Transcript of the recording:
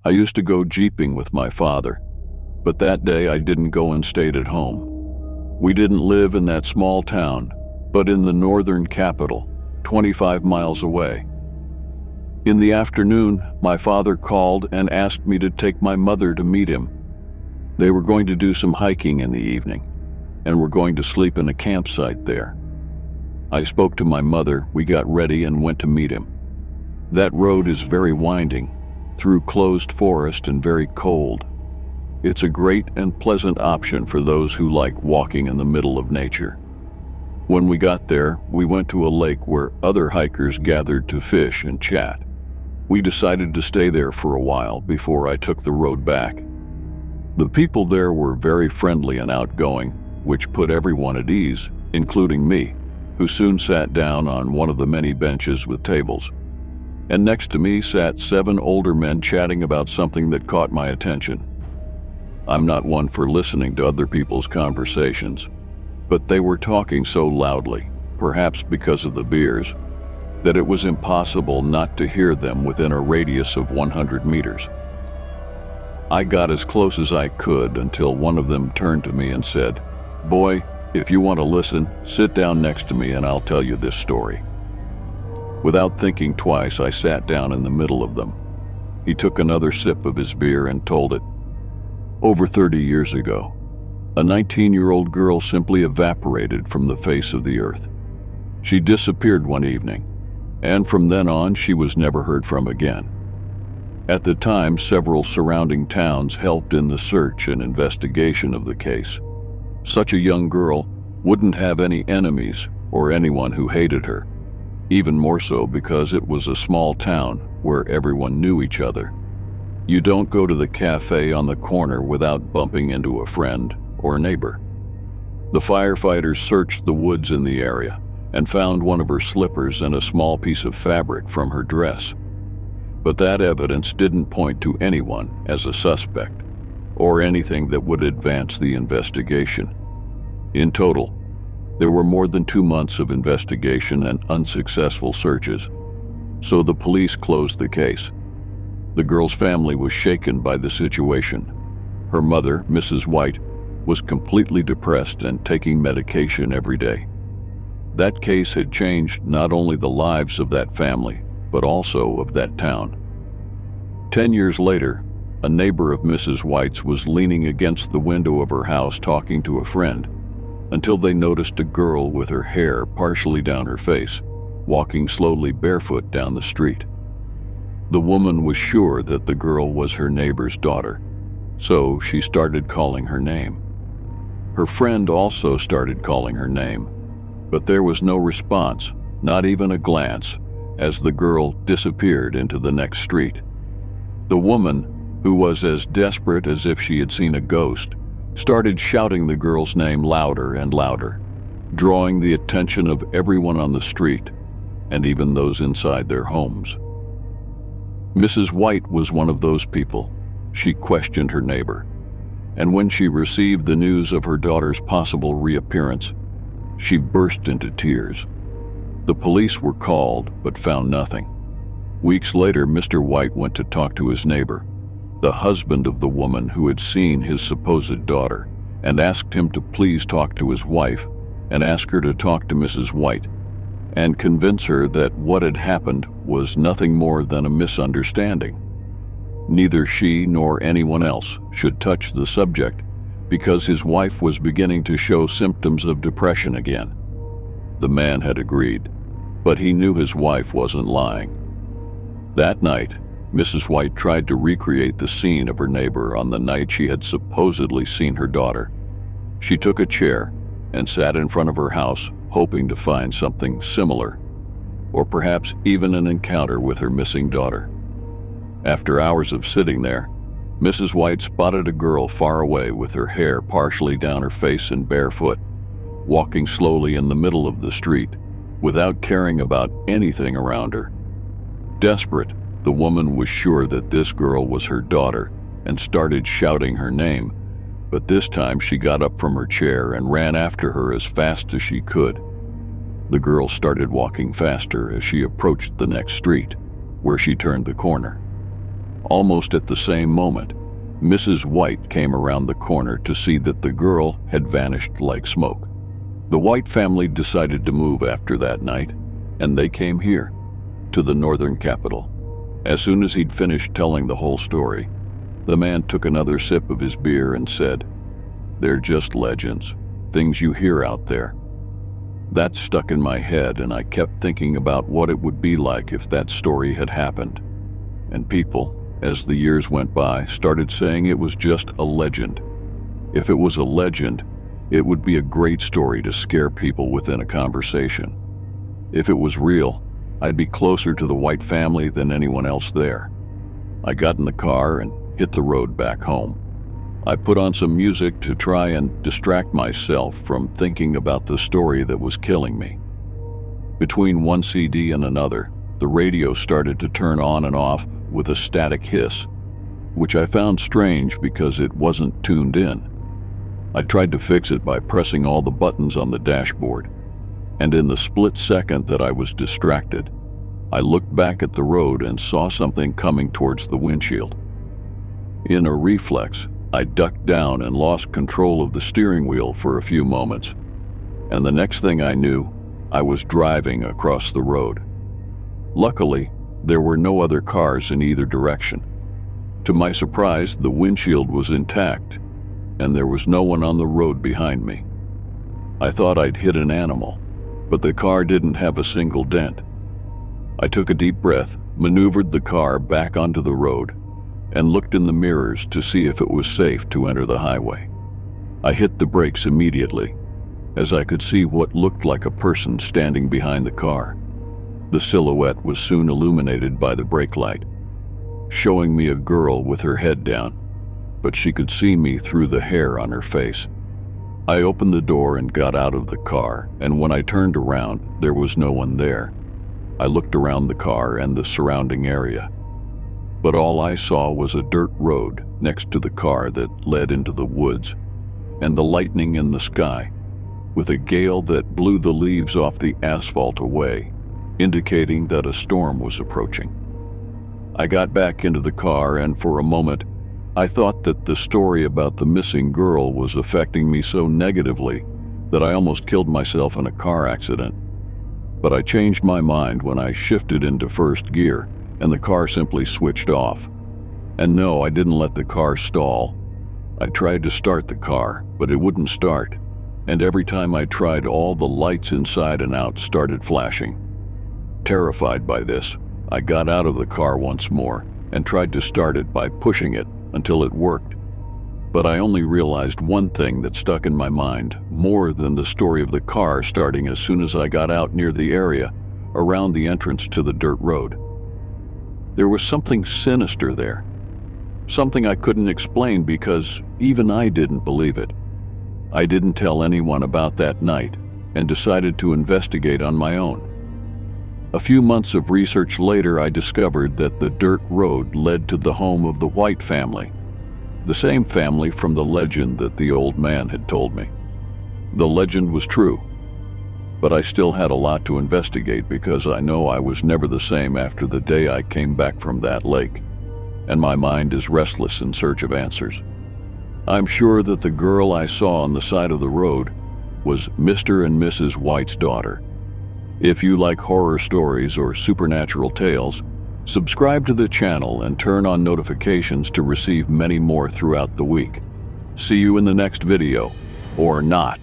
I used to go jeeping with my father, but that day I didn't go and stayed at home. We didn't live in that small town, but in the northern capital, 25 miles away. In the afternoon, my father called and asked me to take my mother to meet him. They were going to do some hiking in the evening, and were going to sleep in a campsite there. I spoke to my mother, we got ready and went to meet him. That road is very winding, through closed forest and very cold. It's a great and pleasant option for those who like walking in the middle of nature. When we got there, we went to a lake where other hikers gathered to fish and chat. We decided to stay there for a while before I took the road back. The people there were very friendly and outgoing, which put everyone at ease, including me, who soon sat down on one of the many benches with tables. And next to me sat 7 older men chatting about something that caught my attention. I'm not one for listening to other people's conversations, but they were talking so loudly, perhaps because of the beers, that it was impossible not to hear them within a radius of 100 meters. I got as close as I could until one of them turned to me and said, "Boy, if you want to listen, sit down next to me and I'll tell you this story." Without thinking twice, I sat down in the middle of them. He took another sip of his beer and told it. Over 30 years ago, a 19-year-old girl simply evaporated from the face of the earth. She disappeared one evening, and from then on she was never heard from again. At the time, several surrounding towns helped in the search and investigation of the case. Such a young girl wouldn't have any enemies or anyone who hated her, even more so because it was a small town where everyone knew each other. You don't go to the cafe on the corner without bumping into a friend or neighbor. The firefighters searched the woods in the area and found one of her slippers and a small piece of fabric from her dress. But that evidence didn't point to anyone as a suspect or anything that would advance the investigation. In total, there were more than 2 months of investigation and unsuccessful searches, so the police closed the case. The girl's family was shaken by the situation. Her mother, Mrs. White, was completely depressed and taking medication every day. That case had changed not only the lives of that family, but also of that town. 10 years later, a neighbor of Mrs. White's was leaning against the window of her house talking to a friend, until they noticed a girl with her hair partially down her face, walking slowly barefoot down the street. The woman was sure that the girl was her neighbor's daughter, so she started calling her name. Her friend also started calling her name, but there was no response, not even a glance, as the girl disappeared into the next street. The woman, who was as desperate as if she had seen a ghost, started shouting the girl's name louder and louder, drawing the attention of everyone on the street, and even those inside their homes. Mrs. White was one of those people. She questioned her neighbor, and when she received the news of her daughter's possible reappearance, she burst into tears. The police were called, but found nothing. Weeks later, Mr. White went to talk to his neighbor, the husband of the woman who had seen his supposed daughter, and asked him to please talk to his wife and ask her to talk to Mrs. White and convince her that what had happened was nothing more than a misunderstanding. Neither she nor anyone else should touch the subject because his wife was beginning to show symptoms of depression again. The man had agreed, but he knew his wife wasn't lying. That night, Mrs. White tried to recreate the scene of her neighbor on the night she had supposedly seen her daughter. She took a chair and sat in front of her house, hoping to find something similar, or perhaps even an encounter with her missing daughter. After hours of sitting there, Mrs. White spotted a girl far away with her hair partially down her face and barefoot, walking slowly in the middle of the street, without caring about anything around her. Desperate, the woman was sure that this girl was her daughter and started shouting her name, but this time she got up from her chair and ran after her as fast as she could. The girl started walking faster as she approached the next street, where she turned the corner. Almost at the same moment, Mrs. White came around the corner to see that the girl had vanished like smoke. The White family decided to move after that night, and they came here, to the northern capital. As soon as he'd finished telling the whole story, the man took another sip of his beer and said, "They're just legends, things you hear out there." That stuck in my head, and I kept thinking about what it would be like if that story had happened. And people, as the years went by, started saying it was just a legend. If it was a legend, it would be a great story to scare people within a conversation. If it was real, I'd be closer to the White family than anyone else there. I got in the car and hit the road back home. I put on some music to try and distract myself from thinking about the story that was killing me. Between one CD and another, the radio started to turn on and off with a static hiss, which I found strange because it wasn't tuned in. I tried to fix it by pressing all the buttons on the dashboard, and in the split second that I was distracted, I looked back at the road and saw something coming towards the windshield. In a reflex, I ducked down and lost control of the steering wheel for a few moments, and the next thing I knew, I was driving across the road. Luckily, there were no other cars in either direction. To my surprise, the windshield was intact, and there was no one on the road behind me. I thought I'd hit an animal, but the car didn't have a single dent. I took a deep breath, maneuvered the car back onto the road, and looked in the mirrors to see if it was safe to enter the highway. I hit the brakes immediately, as I could see what looked like a person standing behind the car. The silhouette was soon illuminated by the brake light, showing me a girl with her head down, but she could see me through the hair on her face. I opened the door and got out of the car, and when I turned around, there was no one there. I looked around the car and the surrounding area, but all I saw was a dirt road next to the car that led into the woods, and the lightning in the sky, with a gale that blew the leaves off the asphalt away, indicating that a storm was approaching. I got back into the car, and for a moment, I thought that the story about the missing girl was affecting me so negatively that I almost killed myself in a car accident. But I changed my mind when I shifted into first gear and the car simply switched off. And no, I didn't let the car stall. I tried to start the car, but it wouldn't start. And every time I tried, all the lights inside and out started flashing. Terrified by this, I got out of the car once more and tried to start it by pushing it until it worked. But I only realized one thing that stuck in my mind more than the story of the car starting as soon as I got out near the area around the entrance to the dirt road. There was something sinister there, something I couldn't explain because even I didn't believe it. I didn't tell anyone about that night and decided to investigate on my own. A few months of research later, I discovered that the dirt road led to the home of the White family, the same family from the legend that the old man had told me. The legend was true, but I still had a lot to investigate because I know I was never the same after the day I came back from that lake, and my mind is restless in search of answers. I'm sure that the girl I saw on the side of the road was Mr. and Mrs. White's daughter. If you like horror stories or supernatural tales, subscribe to the channel and turn on notifications to receive many more throughout the week. See you in the next video, or not.